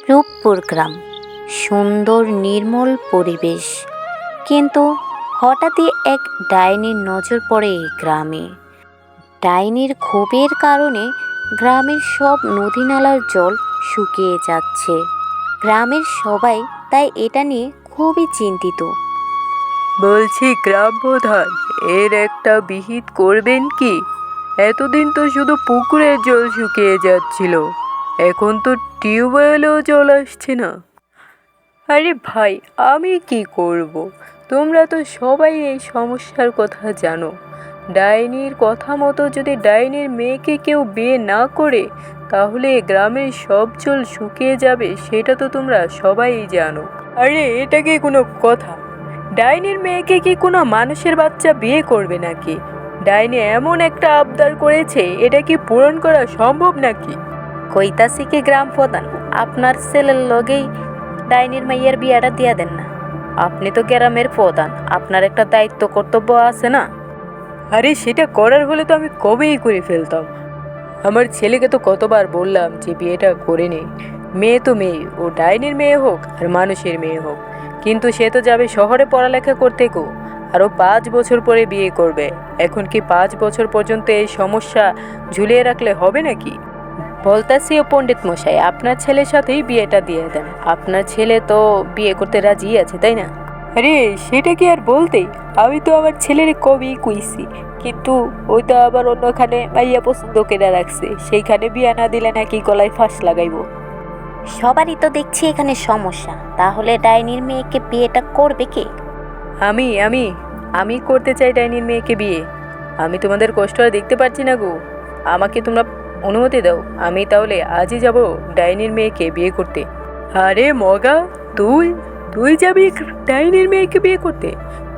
রূপপুর গ্রাম, সুন্দর নির্মল পরিবেশ। কিন্তু হঠাৎই এক ডাইনির নজর পড়ে এই গ্রামে। ডাইনির ক্ষোভের কারণে গ্রামের সব নদী নালার জল শুকিয়ে যাচ্ছে। গ্রামের সবাই তাই এটা নিয়ে খুবই চিন্তিত। বলছি গ্রাম প্রধান, এর একটা বিহিত করবেন কি? এতদিন তো শুধু পুকুরের জল শুকিয়ে যাচ্ছিল, এখন তো টিউবওয়েলেও জল আসছে না। আরে ভাই, আমি কি করব? তোমরা তো সবাই এই সমস্যার কথা জানো। ডাইনির কথা মতো যদি ডাইনির মেয়েকে কেউ বিয়ে না করে, তাহলে গ্রামের সব জল শুকিয়ে যাবে, সেটা তো তোমরা সবাই জানো। আরে এটা কি কোনো কথা? ডাইনির মেয়েকে কি কোনো মানুষের বাচ্চা বিয়ে করবে নাকি? ডাইনি এমন একটা আবদার করেছে, এটা কি পূরণ করা সম্ভব নাকি? কইতাছি কি গ্রাম প্রধান, আপনার ছেলের লগেই ডাইনির মাইয়ের বিয়েটা দিয়া দেন না। আপনি তো গ্রামের প্রধান, আপনার একটা দায়িত্ব কর্তব্য আছে না? আরে সেটা করার হলে তো আমি কবেই করে ফেলতাম। আমার ছেলেকে তো কতবার বললাম যে বিয়েটা করে নে। মেয়ে তো মেয়ে, ও ডাইনির মেয়ে হোক আর মানুষের মেয়ে হোক, কিন্তু সে তো যাবে শহরে পড়ালেখা করতে গো। আরও 5 বছর পরে বিয়ে করবে। এখন কি 5 বছর পর্যন্ত এই সমস্যা ঝুলিয়ে রাখলে হবে নাকি? বলতাছি ও পণ্ডিত মশাই, আপনার ছেলের সাথেই বিয়েটা দিয়ে দেন। আপনার ছেলে তো বিয়ে করতে রাজি আছে, তাই না? আরে সেটা কি আর বলতে, আমি তো আমার ছেলের কবি কইছি, কিন্তু ওই তো আবার অন্যখানে মাইয়া পছন্দ করে রাখছে, সেইখানে বিয়ে না দিলে নাকি গলায় ফাঁস লাগাইবো। সবারই তো দেখছি এখানে সমস্যা, তাহলে ডাইনির মেয়েকে বিয়েটা করবে কে? আমি আমি আমি করতে চাই ডাইনির মেয়েকে বিয়ে। আমি তোমাদের কষ্ট আর দেখতে পাচ্ছি না গো। আমাকে তোমরা অনুমতি দাও, আমি তাহলে আজই যাব ডাইনির মেয়েকে বিয়ে করতে। আরে মগা, তুই তুই যাবি ডাইনির মেয়েকে বিয়ে করতে?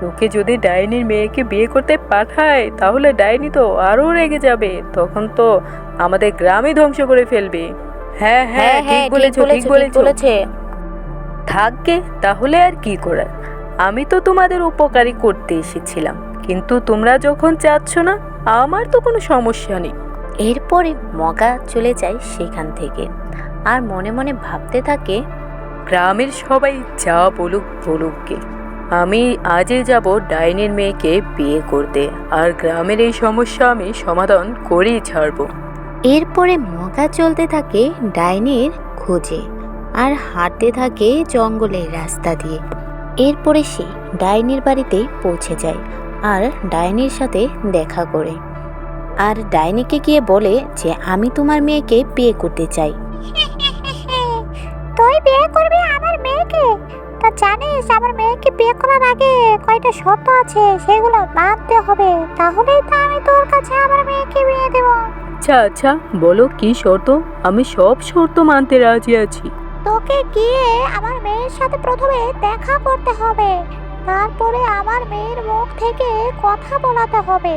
তোকে যদি ডাইনির মেয়েকে বিয়ে করতে পাঠায়, তাহলে ডাইনি তো আরও রেগে যাবে, তখন তো আমাদের গ্রামই ধ্বংস করে ফেলবে। হ্যাঁ হ্যাঁ, ঠিক বলেছো, ঠিক বলেছে। থাকবে তাহলে, আর কি করার। আমি তো তোমাদের উপকারী করতে এসেছিলাম, কিন্তু তোমরা যখন চাচ্ছ না, আমার তো কোনো সমস্যা নেই। এরপরে মগা চলে যায় সেখান থেকে, আর মনে মনে ভাবতে থাকে, গ্রামের সবাই যা বলুক বলুক গে, আমি আজই যাব ডাইনির মেয়েকে বিয়ে করতে, আর গ্রামের এই সমস্যা আমি সমাধান করেই ছাড়বো। এরপরে মগা চলতে থাকে ডাইনির খোঁজে আর হাঁটতে থাকে জঙ্গলের রাস্তা দিয়ে। এরপরে সে ডাইনির বাড়িতে পৌঁছে যায় আর ডাইনির সাথে দেখা করে, আর ডাইনিকে গিয়ে বলে যে আমি তোমার মেয়েকে বিয়ে করতে চাই। তুই বিয়ে করবি আমার মেয়েকে? তা জানিস আমার মেয়েকে বিয়ে করার আগে কয়টা শর্ত আছে, সেগুলো মানতে হবে, তাহলেই তো আমি তোর কাছে আমার মেয়েকে বিয়ে দেব। আচ্ছা আচ্ছা, বলো কি শর্ত? আমি সব শর্ত মানতে রাজি আছি। তোকে গিয়ে আমার মেয়ের সাথে প্রথমে দেখা করতে হবে, তারপরে আমার মেয়ের মুখ থেকে কথা বলাতে হবে।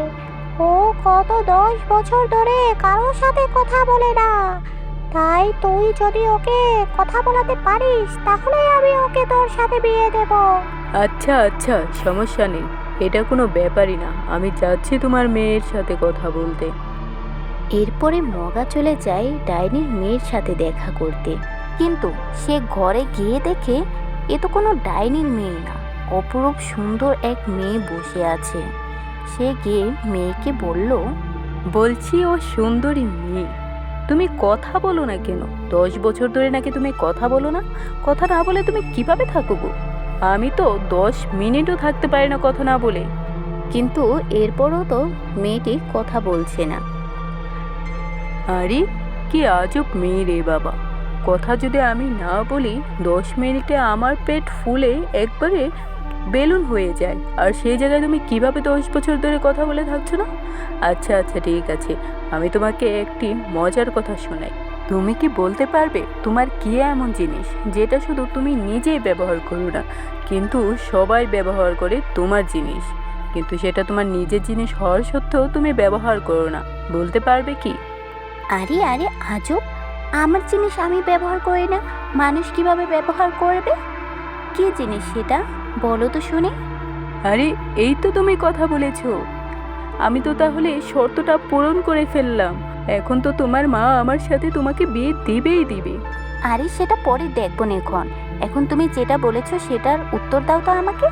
ও কত 10 বছর ধরে কারোর সাথে কথা বলে না, তাই তুই যদি ওকে কথা বলাতে পারিস, তাহলে আমি ওকে তোর সাথে বিয়ে দেব। আচ্ছা আচ্ছা, সমস্যা নেই, এটা কোনো ব্যাপারই না, আমি যাচ্ছি তোমার মেয়ের সাথে কথা বলতে। এরপরে মগা চলে যায় ডাইনির মেয়ের সাথে দেখা করতে, কিন্তু সে ঘরে গিয়ে দেখে এ তো কোনো ডাইনির মেয়ে না, অপরূপ সুন্দর এক মেয়ে বসে আছে। সে গিয়ে মেয়েকে বলল, বলছি ও সুন্দরী মেয়ে, তুমি কথা বলো না কেন? 10 বছর ধরে নাকি তুমি কথা বলো না? কথা না বলে তুমি কিভাবে থাকো গো? আমি তো 10 মিনিটও থাকতে পারি না কথা না বলে। কিন্তু এরপরও তো মেয়েটি কথা বলছে না। আরে কি আজব মেয়ে রে বাবা, কথা যদি আমি না বলি, 10 মিনিটে আমার পেট ফুলে একবারে বেলুন হয়ে যায়, আর সেই জায়গায় তুমি কিভাবে 10 বছর ধরে কথা বলে থাকছো না? আচ্ছা আচ্ছা, ঠিক আছে, আমি তোমাকে একটি মজার কথা শোনাই। তুমি কি বলতে পারবে তোমার কি এমন জিনিস যেটা শুধু তুমি নিজেই ব্যবহার করো না, কিন্তু সবাই ব্যবহার করে তোমার জিনিস, কিন্তু সেটা তোমার নিজের জিনিস হওয়ার সত্ত্বেও তুমি ব্যবহার করো না? বলতে পারবে কি? আরে আরে আজব, আমার জিনিস আমি ব্যবহার করি না, মানুষ কিভাবে ব্যবহার করবে? কি জিনিস সেটা, বলো তো শুনি। আরে এই তো তুমি কথা বলেছো, আমি তো তাহলে শর্তটা পূরণ করে ফেললাম। এখন তো তোমার মা আমার সাথে তোমাকে বিয়ে দিবেই দিবে। আরে সেটা পরে দেখবো না, এখন তুমি যেটা বলেছো সেটার উত্তর দাও তো আমাকে।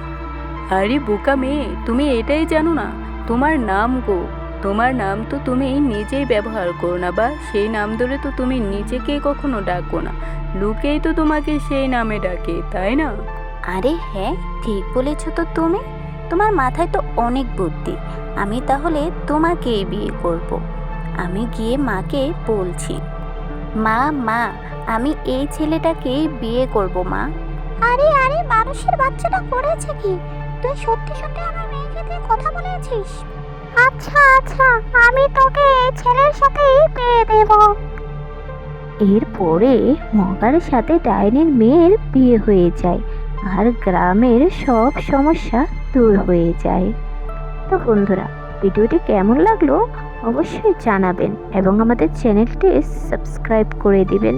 আরে বোকা মেয়ে, তুমি এটাই জানো না? তোমার নাম গো, তোমার নাম তো তুমি নিজেই ব্যবহার করো না, বা সেই নাম ধরে তো তুমি নিজেকে কখনো ডাকো না, লোকেই তো তোমাকে সেই নামে ডাকে, তাই না? আরে হ্যাঁ, ঠিক বলেছো তো তুমি, তোমার মাথায় তো অনেক বুদ্ধি। আমি তাহলে তোমাকেই বিয়ে করব। আমি গিয়ে মাকে বলছি, মা মা, আমি এই ছেলেটাকেই বিয়ে করব মা। আরে আরে, মানুষের বাচ্চাটা করেছে কি? তুই সত্যি সত্যি আমার মেয়েকে দিয়ে কথা বলেছিস? আচ্ছা আচ্ছা, আমি তোকে এই ছেলের সাথেই বিয়ে দেব। এরপরে মগার সাথে ডাইনির মেয়ের বিয়ে হয়ে যায়, আর গ্রামের সব সমস্যা দূর হয়ে যায়। তো বন্ধুরা, ভিডিওটি কেমন লাগলো অবশ্যই জানাবেন এবং আমাদের চ্যানেলটি সাবস্ক্রাইব করে দিবেন।